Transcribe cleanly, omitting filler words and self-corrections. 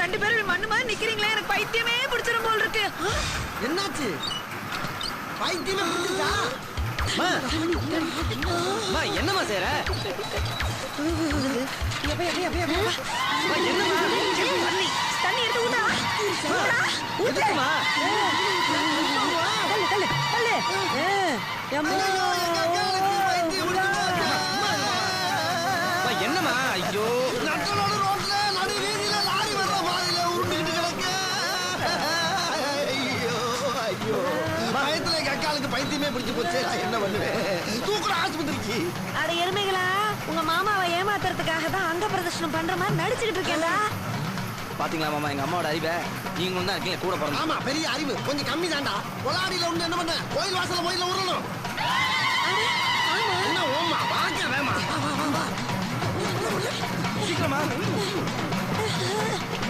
ரெண்டு பேரும் மண்ணு மாதிரி நிக்கிறீங்களே, எனக்கு பைத்தியமே பிடிச்சிரும் போல் இருக்கு. என்னாச்சு? பைத்தியமே பிடிச்சா? என்னமா செய்யற? தண்ணி எடுத்து ஊத்தா. எதுக்குமா? தள்ளு தள்ளு தள்ளு. என்னமா? ஐயோ, நட்டனோட ரோட்ல நடு வீதியில லாரி வர்ற பாதையில உருண்டுகிட்டு கிடக்கு. ஐயோ ஐயோ, பயத்துல எங்க அக்காளுக்கு பைத்தியமே பிடிச்சு போச்சு. நான் என்ன பண்ணுவேன்? தூக்குற ஆஸ்பத்திரிக்கு. அட எருமைகளா, உங்க மாமாவை ஏமாத்துறதுக்காக தான் அங்க பிரதர்ஷனம் பண்ற மாதிரி நடிச்சுக்கிட்டு இருக்கேன்டா. பாத்தீங்களா மாமா, எங்க அம்மாவோட அறிவை. நீங்களும் தான் இருக்கீங்க கூட பிறந்த. ஆமா, பெரிய அறிவு கொஞ்சம் கம்மி தான்டா. கொலாடியில வந்து என்ன பண்ண? கோயில் வாசல்ல கோயில்ல உருளணும். என்ன ஓமா? வாங்க வேமா. சீக்கிரமா.